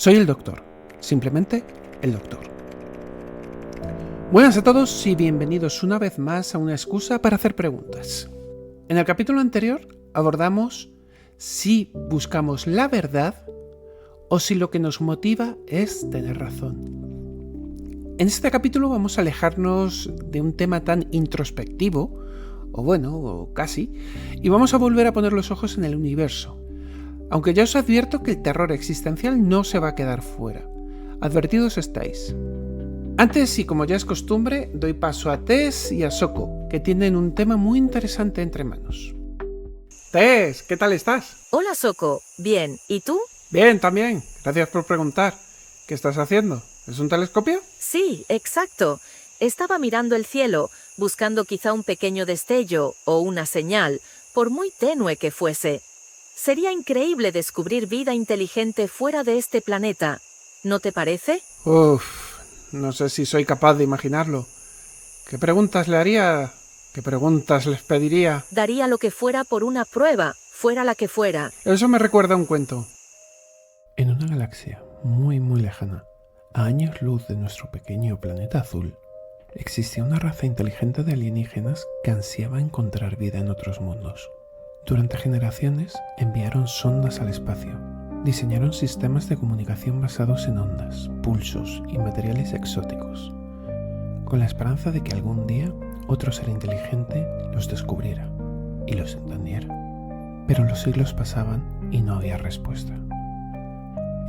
Soy el doctor, simplemente el doctor. Buenas a todos y bienvenidos una vez más a una excusa para hacer preguntas. En el capítulo anterior abordamos si buscamos la verdad o si lo que nos motiva es tener razón. En este capítulo vamos a alejarnos de un tema tan introspectivo, o casi, y vamos a volver a poner los ojos en el universo. Aunque ya os advierto que el terror existencial no se va a quedar fuera. Advertidos estáis. Antes, y como ya es costumbre, doy paso a Tess y a Soko, que tienen un tema muy interesante entre manos. Tess, ¿qué tal estás? Hola Soko, bien, ¿y tú? Bien, también. Gracias por preguntar. ¿Qué estás haciendo? ¿Es un telescopio? Sí, exacto. Estaba mirando el cielo, buscando quizá un pequeño destello o una señal, por muy tenue que fuese. Sería increíble descubrir vida inteligente fuera de este planeta. ¿No te parece? No sé si soy capaz de imaginarlo. ¿Qué preguntas le haría? ¿Qué preguntas les pediría? Daría lo que fuera por una prueba, fuera la que fuera. Eso me recuerda a un cuento. En una galaxia muy lejana, a años luz de nuestro pequeño planeta azul, existía una raza inteligente de alienígenas que ansiaba encontrar vida en otros mundos. Durante generaciones enviaron sondas al espacio, diseñaron sistemas de comunicación basados en ondas, pulsos y materiales exóticos, con la esperanza de que algún día otro ser inteligente los descubriera y los entendiera. Pero los siglos pasaban y no había respuesta.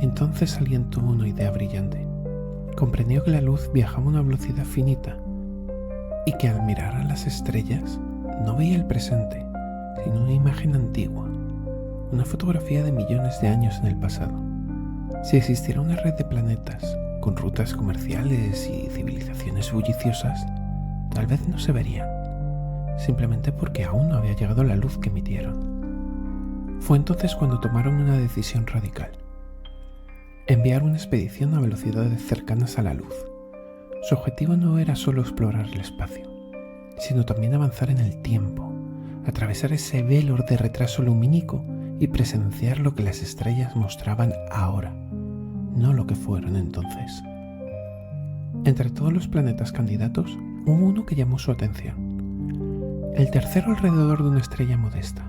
Entonces alguien tuvo una idea brillante. Comprendió que la luz viajaba a una velocidad finita y que al mirar a las estrellas no veía el presente, sino una imagen antigua, una fotografía de millones de años en el pasado. Si existiera una red de planetas con rutas comerciales y civilizaciones bulliciosas, tal vez no se verían, simplemente porque aún no había llegado la luz que emitieron. Fue entonces cuando tomaron una decisión radical: enviar una expedición a velocidades cercanas a la luz. Su objetivo no era solo explorar el espacio, sino también avanzar en el tiempo, atravesar ese velo de retraso lumínico y presenciar lo que las estrellas mostraban ahora, no lo que fueron entonces. Entre todos los planetas candidatos, hubo uno que llamó su atención. El tercero alrededor de una estrella modesta.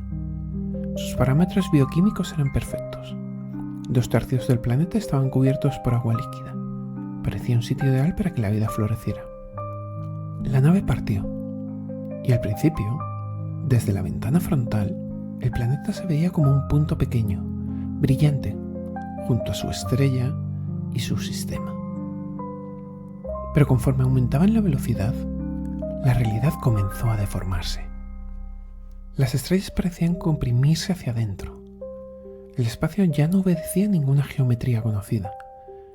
Sus parámetros bioquímicos eran perfectos. 2/3 del planeta estaban cubiertos por agua líquida. Parecía un sitio ideal para que la vida floreciera. La nave partió, y al principio, desde la ventana frontal, el planeta se veía como un punto pequeño, brillante, junto a su estrella y su sistema. Pero conforme aumentaba en la velocidad, la realidad comenzó a deformarse. Las estrellas parecían comprimirse hacia adentro. El espacio ya no obedecía ninguna geometría conocida.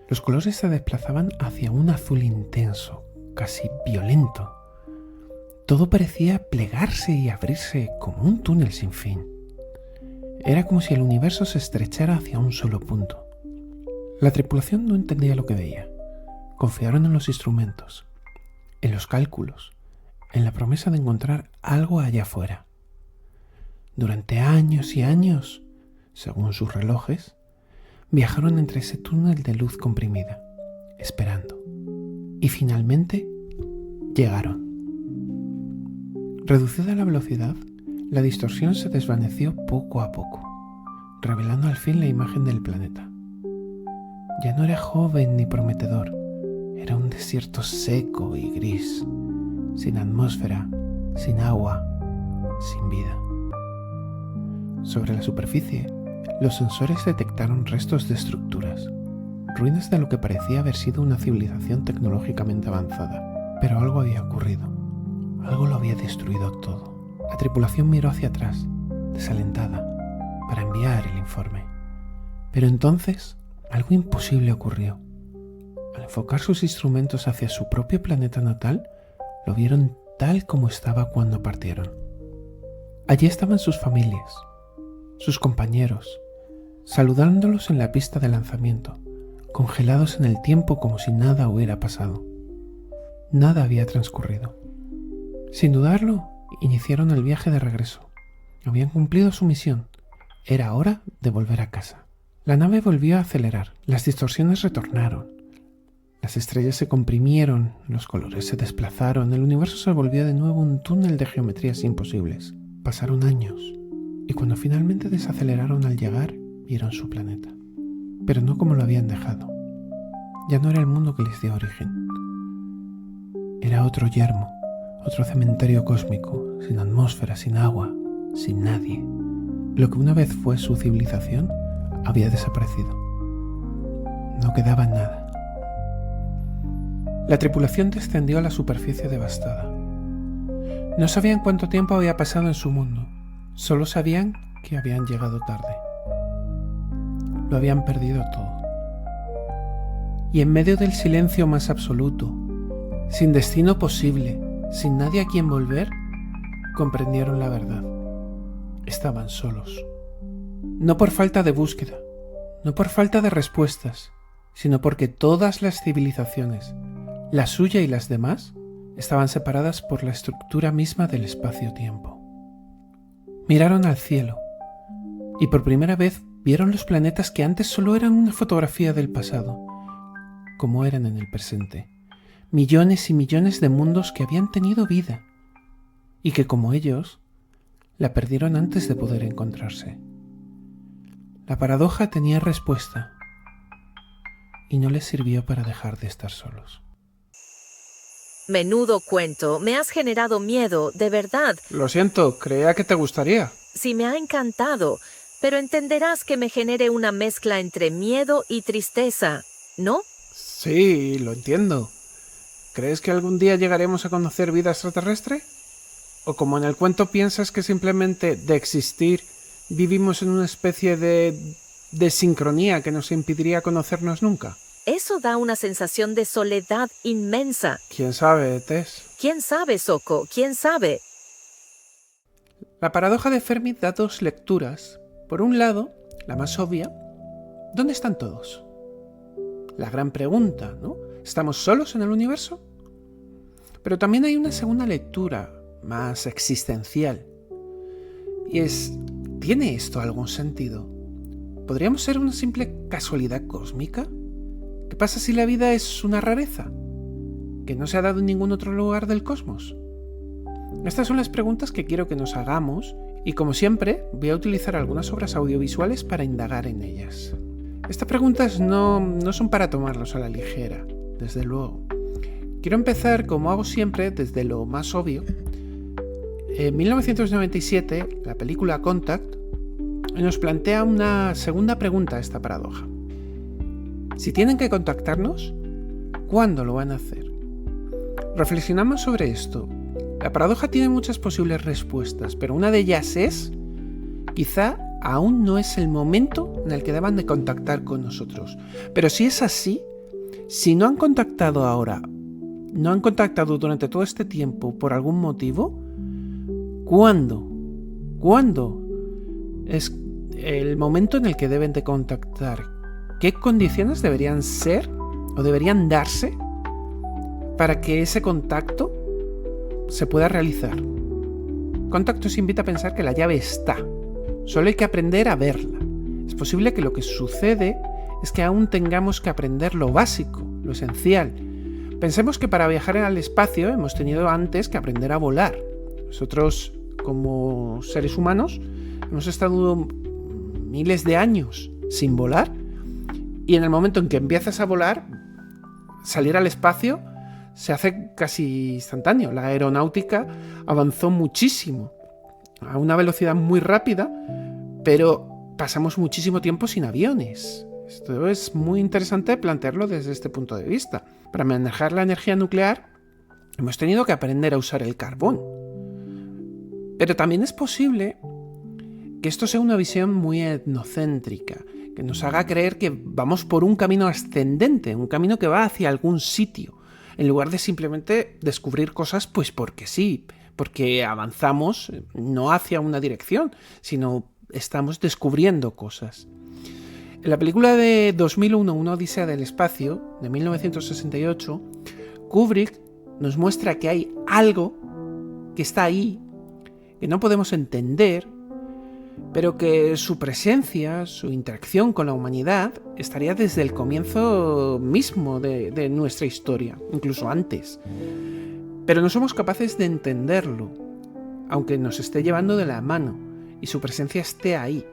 Los colores se desplazaban hacia un azul intenso, casi violento. Todo parecía plegarse y abrirse como un túnel sin fin. Era como si el universo se estrechara hacia un solo punto. La tripulación no entendía lo que veía. Confiaron en los instrumentos, en los cálculos, en la promesa de encontrar algo allá afuera. Durante años y años, según sus relojes, viajaron entre ese túnel de luz comprimida, esperando. Y finalmente llegaron. Reducida la velocidad, la distorsión se desvaneció poco a poco, revelando al fin la imagen del planeta. Ya no era joven ni prometedor, era un desierto seco y gris, sin atmósfera, sin agua, sin vida. Sobre la superficie, los sensores detectaron restos de estructuras, ruinas de lo que parecía haber sido una civilización tecnológicamente avanzada. Pero algo había ocurrido. Algo lo había destruido todo. La tripulación miró hacia atrás, desalentada, para enviar el informe. Pero entonces, algo imposible ocurrió. Al enfocar sus instrumentos hacia su propio planeta natal, lo vieron tal como estaba cuando partieron. Allí estaban sus familias, sus compañeros, saludándolos en la pista de lanzamiento, congelados en el tiempo como si nada hubiera pasado. Nada había transcurrido. Sin dudarlo, iniciaron el viaje de regreso. Habían cumplido su misión. Era hora de volver a casa. La nave volvió a acelerar, las distorsiones retornaron, las estrellas se comprimieron, los colores se desplazaron, el universo se volvió de nuevo un túnel de geometrías imposibles. Pasaron años, y cuando finalmente desaceleraron al llegar, vieron su planeta. Pero no como lo habían dejado. Ya no era el mundo que les dio origen. Era otro yermo, otro cementerio cósmico, sin atmósfera, sin agua, sin nadie. Lo que una vez fue su civilización había desaparecido. No quedaba nada. La tripulación descendió a la superficie devastada. No sabían cuánto tiempo había pasado en su mundo, solo sabían que habían llegado tarde. Lo habían perdido todo. Y en medio del silencio más absoluto, sin destino posible, sin nadie a quien volver, comprendieron la verdad. Estaban solos. No por falta de búsqueda, no por falta de respuestas, sino porque todas las civilizaciones, la suya y las demás, estaban separadas por la estructura misma del espacio-tiempo. Miraron al cielo y por primera vez vieron los planetas que antes solo eran una fotografía del pasado, como eran en el presente. Millones y millones de mundos que habían tenido vida y que, como ellos, la perdieron antes de poder encontrarse. La paradoja tenía respuesta y no les sirvió para dejar de estar solos. Menudo cuento, me has generado miedo, de verdad. Lo siento, creía que te gustaría. Sí, me ha encantado, pero entenderás que me genere una mezcla entre miedo y tristeza, ¿no? Sí, lo entiendo. ¿Crees que algún día llegaremos a conocer vida extraterrestre? ¿O como en el cuento piensas que simplemente de existir vivimos en una especie de sincronía que nos impediría conocernos nunca? Eso da una sensación de soledad inmensa. ¿Quién sabe, Tess? ¿Quién sabe, Soko? ¿Quién sabe? La paradoja de Fermi da dos lecturas. Por un lado, la más obvia, ¿dónde están todos? La gran pregunta, ¿no? ¿Estamos solos en el universo? Pero también hay una segunda lectura, más existencial. Y es, ¿tiene esto algún sentido? ¿Podríamos ser una simple casualidad cósmica? ¿Qué pasa si la vida es una rareza que no se ha dado en ningún otro lugar del cosmos? Estas son las preguntas que quiero que nos hagamos y, como siempre, voy a utilizar algunas obras audiovisuales para indagar en ellas. Estas preguntas no son para tomarlos a la ligera, desde luego. Quiero empezar, como hago siempre, desde lo más obvio. En 1997, la película Contact nos plantea una segunda pregunta a esta paradoja. Si tienen que contactarnos, ¿cuándo lo van a hacer? Reflexionamos sobre esto. La paradoja tiene muchas posibles respuestas, pero una de ellas es, quizá aún no es el momento en el que deban de contactar con nosotros. Pero si es así, si no han contactado ahora, no han contactado durante todo este tiempo por algún motivo, ¿cuándo? ¿Cuándo es el momento en el que deben de contactar? ¿Qué condiciones deberían ser o deberían darse para que ese contacto se pueda realizar? Contacto os invita a pensar que la llave está. Solo hay que aprender a verla. Es posible que lo que sucede es que aún tengamos que aprender lo básico, lo esencial. Pensemos que para viajar al espacio hemos tenido antes que aprender a volar. Nosotros, como seres humanos, hemos estado miles de años sin volar. Y en el momento en que empiezas a volar, salir al espacio se hace casi instantáneo. La aeronáutica avanzó muchísimo, a una velocidad muy rápida, pero pasamos muchísimo tiempo sin aviones. Esto es muy interesante plantearlo desde este punto de vista. Para manejar la energía nuclear hemos tenido que aprender a usar el carbón. Pero también es posible que esto sea una visión muy etnocéntrica, que nos haga creer que vamos por un camino ascendente, un camino que va hacia algún sitio, en lugar de simplemente descubrir cosas pues porque sí, porque avanzamos no hacia una dirección, sino estamos descubriendo cosas. En la película de 2001, Una odisea del espacio, de 1968, Kubrick nos muestra que hay algo que está ahí, que no podemos entender, pero que su presencia, su interacción con la humanidad estaría desde el comienzo mismo de nuestra historia, incluso antes. Pero no somos capaces de entenderlo, aunque nos esté llevando de la mano y su presencia esté ahí.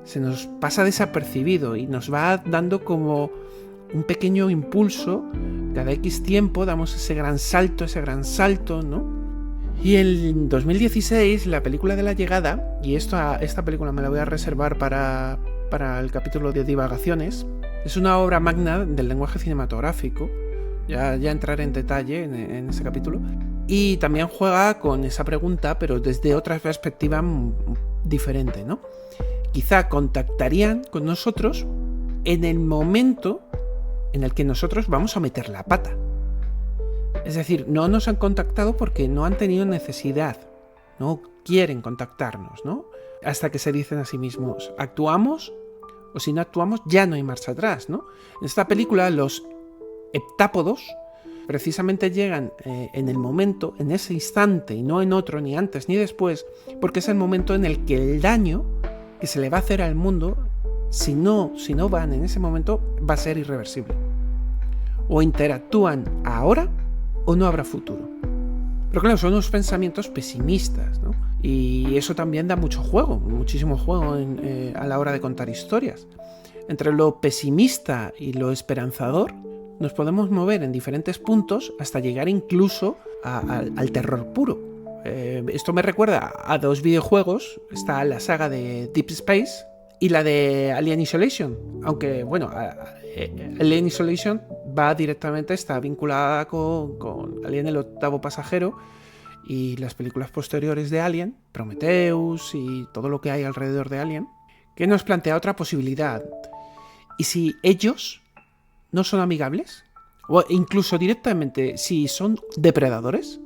Se nos pasa desapercibido y nos va dando como un pequeño impulso. Cada X tiempo damos ese gran salto, ¿no? Y en 2016, la película de La Llegada, y esta película me la voy a reservar para el capítulo de divagaciones, es una obra magna del lenguaje cinematográfico. Ya entraré en detalle en ese capítulo. Y también juega con esa pregunta, pero desde otra perspectiva diferente, ¿no? Quizá contactarían con nosotros en el momento en el que nosotros vamos a meter la pata. Es decir, no nos han contactado porque no han tenido necesidad, no quieren contactarnos, ¿no? Hasta que se dicen a sí mismos, actuamos, o si no actuamos ya no hay marcha atrás, ¿no? En esta película los heptápodos precisamente llegan en el momento, en ese instante, y no en otro, ni antes ni después, porque es el momento en el que el daño que se le va a hacer al mundo, si no van en ese momento, va a ser irreversible. O interactúan ahora o no habrá futuro. Pero claro, son unos pensamientos pesimistas, ¿no? Y eso también da muchísimo juego a la hora de contar historias. Entre lo pesimista y lo esperanzador nos podemos mover en diferentes puntos hasta llegar incluso al terror puro. Esto me recuerda a dos videojuegos. Está la saga de Deep Space y la de Alien Isolation. Aunque, bueno, Alien Isolation está vinculada con Alien el octavo pasajero y las películas posteriores de Alien, Prometheus y todo lo que hay alrededor de Alien, que nos plantea otra posibilidad. ¿Y si ellos no son amigables? O incluso directamente, si son depredadores,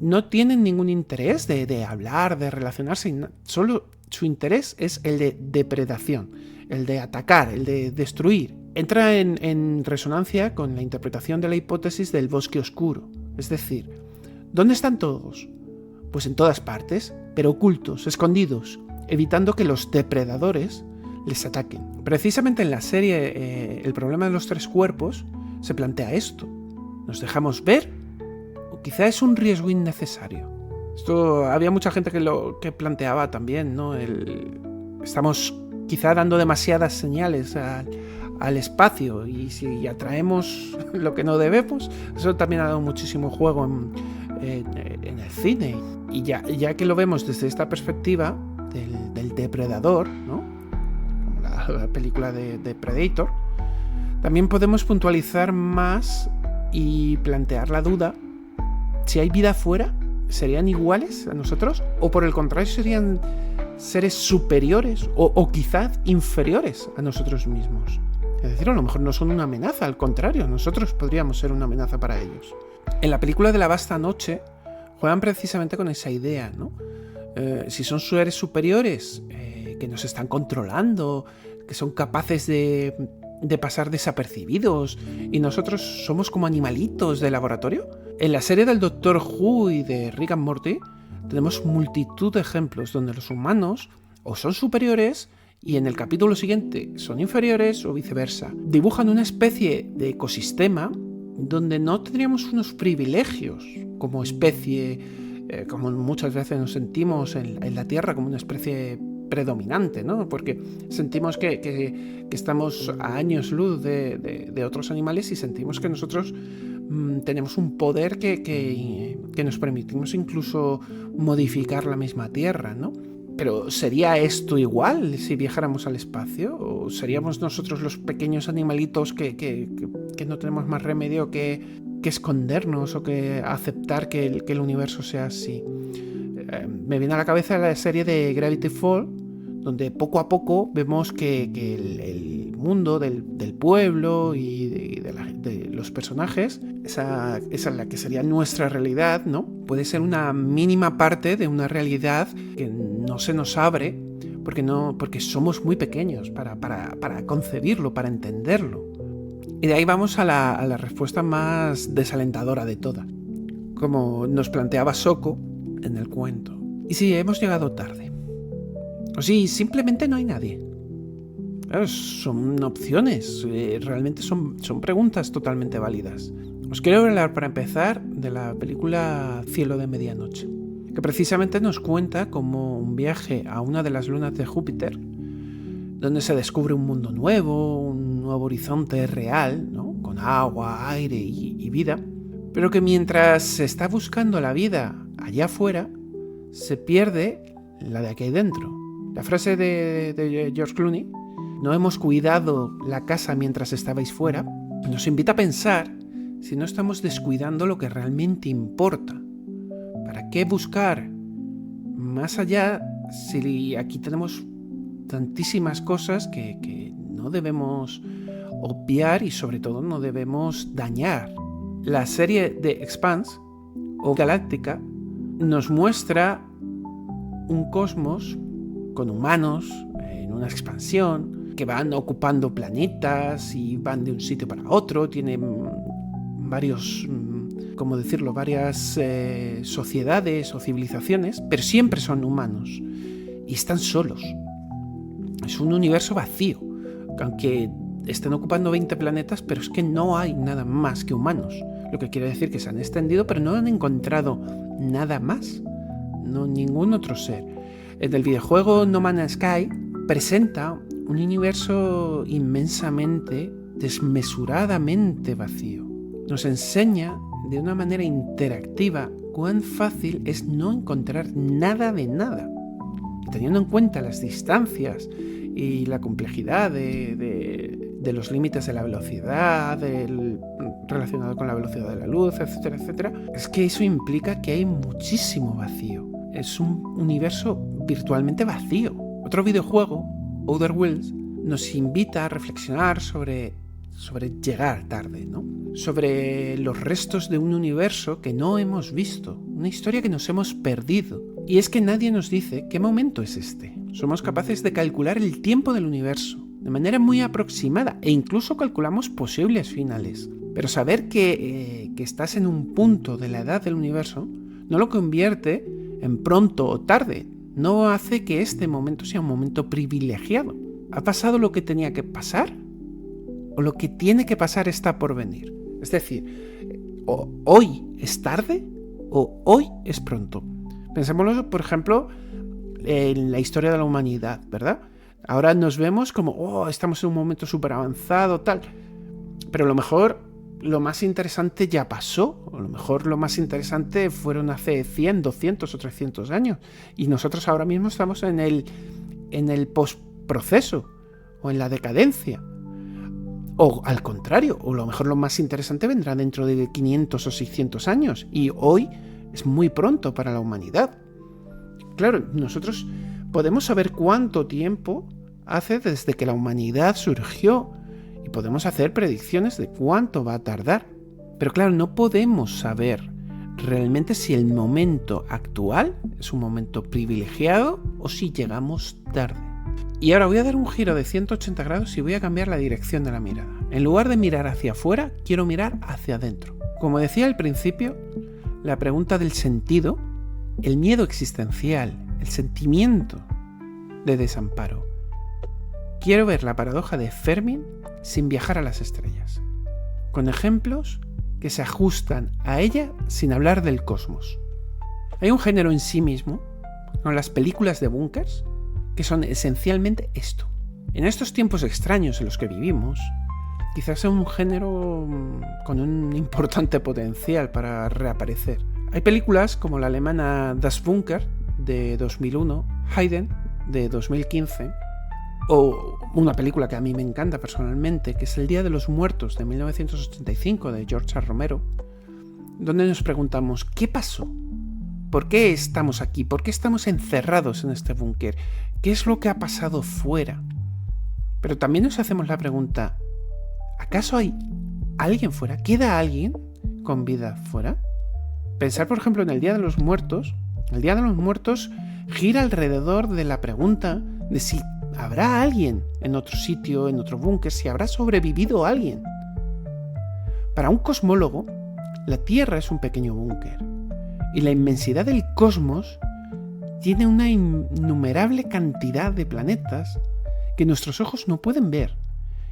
no tienen ningún interés de hablar, de relacionarse, solo su interés es el de depredación, el de atacar, el de destruir. Entra en resonancia con la interpretación de la hipótesis del bosque oscuro. Es decir, ¿dónde están todos? Pues en todas partes, pero ocultos, escondidos, evitando que los depredadores les ataquen. Precisamente en la serie El problema de los tres cuerpos se plantea esto. ¿Nos dejamos ver? ¿O quizá es un riesgo innecesario? Esto había mucha gente que planteaba también, ¿no? Estamos quizá dando demasiadas señales al espacio, y si atraemos lo que no debemos. Eso también ha dado muchísimo juego en el cine. Y ya que lo vemos desde esta perspectiva del depredador, ¿no? Como la película de Predator, también podemos puntualizar más y plantear la duda: si hay vida afuera, ¿serían iguales a nosotros? ¿O por el contrario serían seres superiores o quizás inferiores a nosotros mismos? Es decir, a lo mejor no son una amenaza, al contrario, nosotros podríamos ser una amenaza para ellos. En la película de La Vasta Noche juegan precisamente con esa idea, ¿no? Si son seres superiores que nos están controlando, que son capaces de pasar desapercibidos, y nosotros somos como animalitos de laboratorio. En la serie del Doctor Who y de Rick and Morty tenemos multitud de ejemplos donde los humanos o son superiores y en el capítulo siguiente son inferiores, o viceversa. Dibujan una especie de ecosistema donde no tendríamos unos privilegios como especie, como muchas veces nos sentimos en la Tierra, como una especie predominante, ¿no? Porque sentimos que estamos a años luz de otros animales, y sentimos que nosotros tenemos un poder que nos permitimos incluso modificar la misma Tierra, ¿no? Pero ¿sería esto igual si viajáramos al espacio? ¿O seríamos nosotros los pequeños animalitos que no tenemos más remedio que escondernos o que aceptar que el universo sea así? Me viene a la cabeza la serie de Gravity Falls, donde poco a poco vemos que el mundo del pueblo y de los personajes, esa la que sería nuestra realidad, ¿no? Puede ser una mínima parte de una realidad que no se nos abre porque somos muy pequeños para concebirlo, para entenderlo. Y de ahí vamos a la respuesta más desalentadora de todas, como nos planteaba Soko en el cuento. ¿Y si hemos llegado tarde? O si simplemente no hay nadie. Claro, son opciones, realmente son preguntas totalmente válidas. Os quiero hablar para empezar de la película Cielo de Medianoche, que precisamente nos cuenta como un viaje a una de las lunas de Júpiter, donde se descubre un mundo nuevo, un nuevo horizonte real, ¿no? Con agua, aire y vida, pero que mientras se está buscando la vida allá afuera, se pierde la de aquí dentro. La frase de George Clooney, no hemos cuidado la casa mientras estabais fuera, nos invita a pensar si no estamos descuidando lo que realmente importa. ¿Para qué buscar más allá si aquí tenemos tantísimas cosas que no debemos obviar y sobre todo no debemos dañar? La serie de Expanse o Galáctica nos muestra un cosmos con humanos en una expansión que van ocupando planetas y van de un sitio para otro, tienen varias sociedades o civilizaciones, pero siempre son humanos y están solos. Es un universo vacío, aunque estén ocupando 20 planetas, pero es que no hay nada más que humanos, lo que quiere decir que se han extendido, pero no han encontrado nada más, no ningún otro ser. En el videojuego No Man's Sky presenta un universo inmensamente, desmesuradamente vacío. Nos enseña de una manera interactiva cuán fácil es no encontrar nada de nada. Y teniendo en cuenta las distancias y la complejidad de los límites de la velocidad, relacionado con la velocidad de la luz, etcétera, etcétera, es que eso implica que hay muchísimo vacío. Es un universo virtualmente vacío. Otro videojuego, Outer Worlds, nos invita a reflexionar sobre llegar tarde, ¿no? Sobre los restos de un universo que no hemos visto, una historia que nos hemos perdido. Y es que nadie nos dice qué momento es este. Somos capaces de calcular el tiempo del universo de manera muy aproximada e incluso calculamos posibles finales. Pero saber que estás en un punto de la edad del universo no lo convierte en pronto o tarde. No hace que este momento sea un momento privilegiado. ¿Ha pasado lo que tenía que pasar? ¿O lo que tiene que pasar está por venir? Es decir, ¿hoy es tarde o hoy es pronto? Pensémoslo, por ejemplo, en la historia de la humanidad, ¿verdad? Ahora nos vemos como, estamos en un momento súper avanzado, tal. Pero a lo mejor lo más interesante ya pasó, o a lo mejor lo más interesante fueron hace 100, 200 o 300 años, y nosotros ahora mismo estamos en el postproceso, o en la decadencia, o al contrario, o a lo mejor lo más interesante vendrá dentro de 500 o 600 años, y hoy es muy pronto para la humanidad. Claro, nosotros podemos saber cuánto tiempo hace desde que la humanidad surgió, y podemos hacer predicciones de cuánto va a tardar. Pero claro, no podemos saber realmente si el momento actual es un momento privilegiado o si llegamos tarde. Y ahora voy a dar un giro de 180 grados y voy a cambiar la dirección de la mirada. En lugar de mirar hacia afuera, quiero mirar hacia adentro. Como decía al principio, la pregunta del sentido, el miedo existencial, el sentimiento de desamparo. Quiero ver la paradoja de Fermi sin viajar a las estrellas, con ejemplos que se ajustan a ella sin hablar del cosmos. Hay un género en sí mismo, con las películas de búnkers, que son esencialmente esto. En estos tiempos extraños en los que vivimos, quizás sea un género con un importante potencial para reaparecer. Hay películas como la alemana Das Bunker de 2001, Haydn de 2015, o una película que a mí me encanta personalmente, que es El Día de los Muertos de 1985 de George A. Romero, donde nos preguntamos, ¿qué pasó? ¿Por qué estamos aquí? ¿Por qué estamos encerrados en este búnker? ¿Qué es lo que ha pasado fuera? Pero también nos hacemos la pregunta, ¿acaso hay alguien fuera? ¿Queda alguien con vida fuera? Pensar, por ejemplo, en el Día de los Muertos. El Día de los Muertos gira alrededor de la pregunta de si habrá alguien en otro sitio, en otro búnker, si habrá sobrevivido alguien. Para un cosmólogo, la Tierra es un pequeño búnker y la inmensidad del cosmos tiene una innumerable cantidad de planetas que nuestros ojos no pueden ver,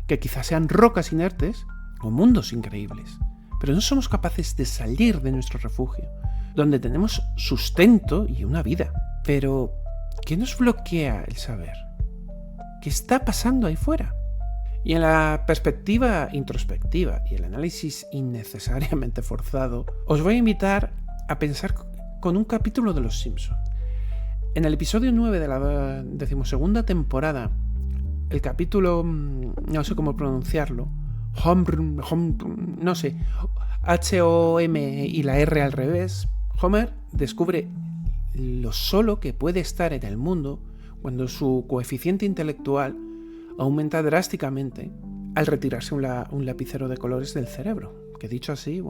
que quizás sean rocas inertes o mundos increíbles, pero no somos capaces de salir de nuestro refugio, donde tenemos sustento y una vida. Pero, ¿qué nos bloquea el saber? ¿Qué está pasando ahí fuera? Y en la perspectiva introspectiva y el análisis innecesariamente forzado, os voy a invitar a pensar con un capítulo de Los Simpson. En el episodio 9 de la 12ª temporada, el capítulo, no sé cómo pronunciarlo, no sé, H-O-M y la R al revés, Homer descubre lo solo que puede estar en el mundo cuando su coeficiente intelectual aumenta drásticamente al retirarse un lapicero de colores del cerebro. Que dicho así,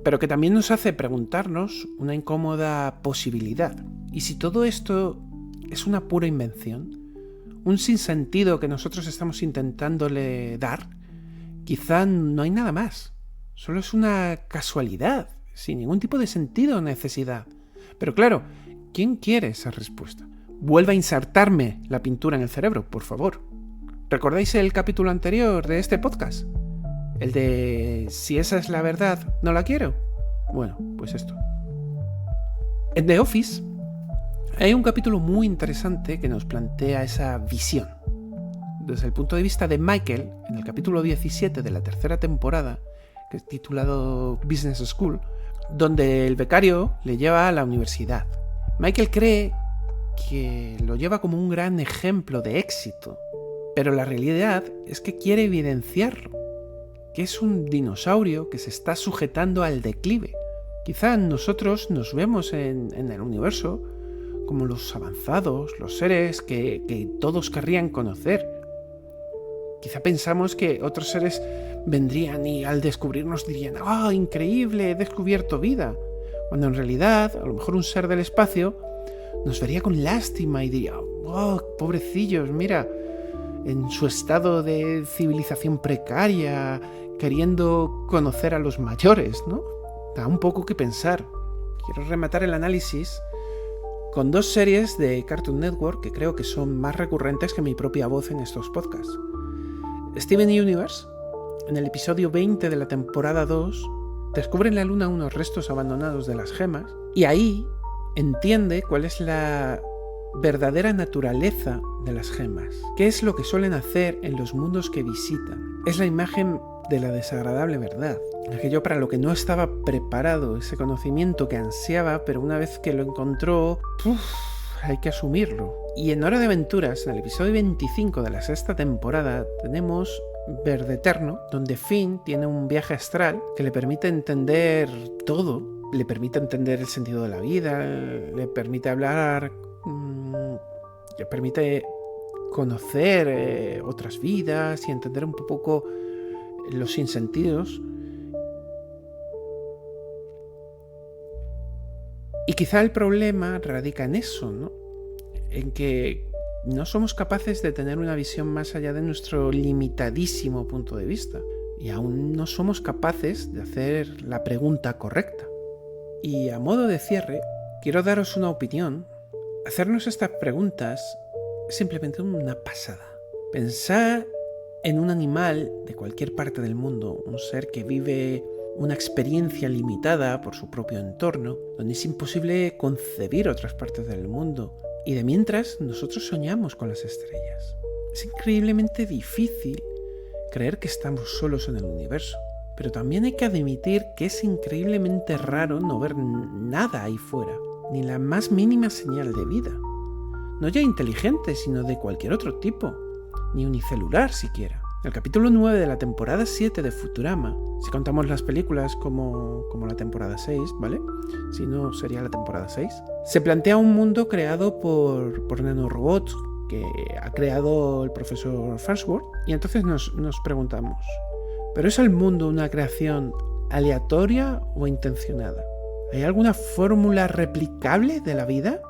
pero que también nos hace preguntarnos una incómoda posibilidad. ¿Y si todo esto es una pura invención? ¿Un sinsentido que nosotros estamos intentándole dar? Quizá no hay nada más. Solo es una casualidad, sin ningún tipo de sentido o necesidad. Pero claro, ¿quién quiere esa respuesta? Vuelva a insertarme la pintura en el cerebro, por favor. ¿Recordáis el capítulo anterior de este podcast? El de si esa es la verdad, no la quiero. Bueno, pues esto. En The Office hay un capítulo muy interesante que nos plantea esa visión. Desde el punto de vista de Michael, en el capítulo 17 de la 3ª temporada, que es titulado Business School, donde el becario le lleva a la universidad. Michael cree que lo lleva como un gran ejemplo de éxito, pero la realidad es que quiere evidenciarlo, que es un dinosaurio que se está sujetando al declive. Quizá nosotros nos vemos en el universo como los avanzados, los seres que todos querrían conocer. Quizá pensamos que otros seres vendrían y al descubrirnos dirían ¡ah, increíble, he descubierto vida! Cuando en realidad, a lo mejor un ser del espacio nos vería con lástima y diría ¡oh, pobrecillos, mira! En su estado de civilización precaria, queriendo conocer a los mayores, ¿no? Da un poco que pensar. Quiero rematar el análisis con 2 series de Cartoon Network que creo que son más recurrentes que mi propia voz en estos podcasts. Steven Universe, en el episodio 20 de la temporada 2, descubre en la Luna unos restos abandonados de las gemas y ahí entiende cuál es la verdadera naturaleza de las gemas. ¿Qué es lo que suelen hacer en los mundos que visitan? Es la imagen de la desagradable verdad. Aquello para lo que no estaba preparado, ese conocimiento que ansiaba, pero una vez que lo encontró, hay que asumirlo. Y en Hora de Aventuras, en el episodio 25 de la 6ª temporada, tenemos Verde Eterno, donde Finn tiene un viaje astral que le permite entender todo, le permite entender el sentido de la vida, le permite hablar, le permite conocer otras vidas y entender un poco los sinsentidos. Y quizá el problema radica en eso, ¿no? En que no somos capaces de tener una visión más allá de nuestro limitadísimo punto de vista. Y aún no somos capaces de hacer la pregunta correcta. Y a modo de cierre, quiero daros una opinión. Hacernos estas preguntas es simplemente una pasada. Pensar en un animal de cualquier parte del mundo, un ser que vive una experiencia limitada por su propio entorno, donde es imposible concebir otras partes del mundo. Y de mientras, nosotros soñamos con las estrellas. Es increíblemente difícil creer que estamos solos en el universo. Pero también hay que admitir que es increíblemente raro no ver nada ahí fuera, ni la más mínima señal de vida. No ya inteligente, sino de cualquier otro tipo, ni unicelular siquiera. El capítulo 9 de la temporada 7 de Futurama, si contamos las películas como la temporada 6, ¿vale? Si no, sería la temporada 6. Se plantea un mundo creado por nanorobots que ha creado el profesor Farnsworth. Y entonces nos preguntamos, ¿pero es el mundo una creación aleatoria o intencionada? ¿Hay alguna fórmula replicable de la vida?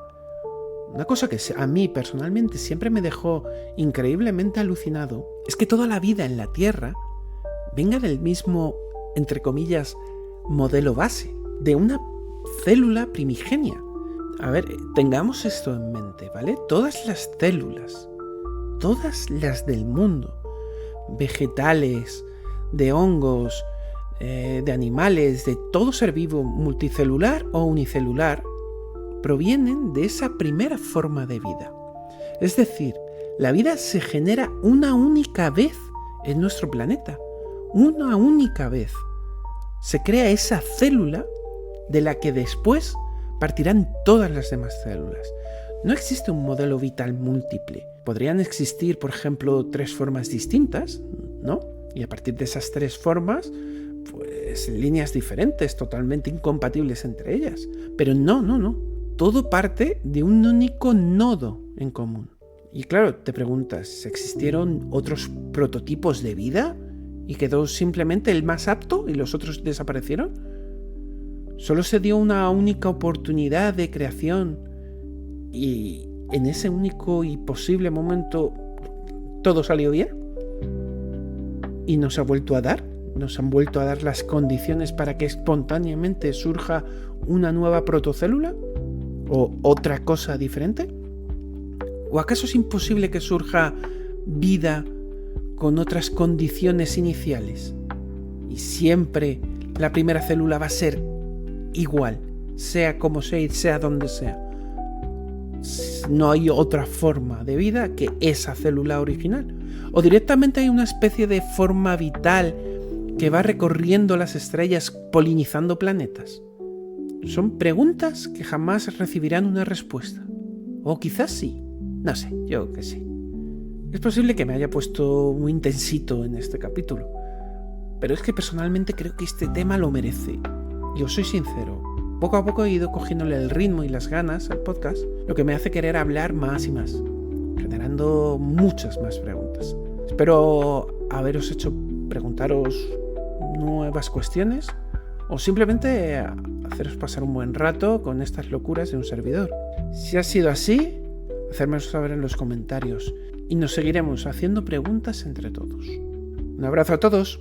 Una cosa que a mí personalmente siempre me dejó increíblemente alucinado es que toda la vida en la Tierra venga del mismo, entre comillas, modelo base, de una célula primigenia. A ver, tengamos esto en mente, ¿vale? Todas las células, todas las del mundo, vegetales, de hongos, de animales, de todo ser vivo, multicelular o unicelular, provienen de esa primera forma de vida. Es decir, la vida se genera una única vez en nuestro planeta. Una única vez. Se crea esa célula de la que después partirán todas las demás células. No existe un modelo vital múltiple. Podrían existir, por ejemplo, 3 formas distintas, ¿no? Y a partir de esas 3 formas, pues líneas diferentes, totalmente incompatibles entre ellas. Pero no. Todo parte de un único nodo en común. Y claro, te preguntas, ¿existieron otros prototipos de vida y quedó simplemente el más apto y los otros desaparecieron? ¿Solo se dio una única oportunidad de creación y en ese único y posible momento todo salió bien? ¿Y nos ha vuelto a dar? ¿Nos han vuelto a dar las condiciones para que espontáneamente surja una nueva protocélula? ¿O otra cosa diferente? ¿O acaso es imposible que surja vida con otras condiciones iniciales? Y siempre la primera célula va a ser igual, sea como sea y sea donde sea. No hay otra forma de vida que esa célula original. O directamente hay una especie de forma vital que va recorriendo las estrellas, polinizando planetas. Son preguntas que jamás recibirán una respuesta. O quizás sí. No sé, yo que sí. Es posible que me haya puesto muy intensito en este capítulo, pero es que personalmente creo que este tema lo merece. Y os soy sincero, poco a poco he ido cogiéndole el ritmo y las ganas al podcast, lo que me hace querer hablar más y más, generando muchas más preguntas. Espero haberos hecho preguntaros nuevas cuestiones o simplemente haceros pasar un buen rato con estas locuras de un servidor. Si ha sido así, hacérmelo saber en los comentarios y nos seguiremos haciendo preguntas entre todos. Un abrazo a todos.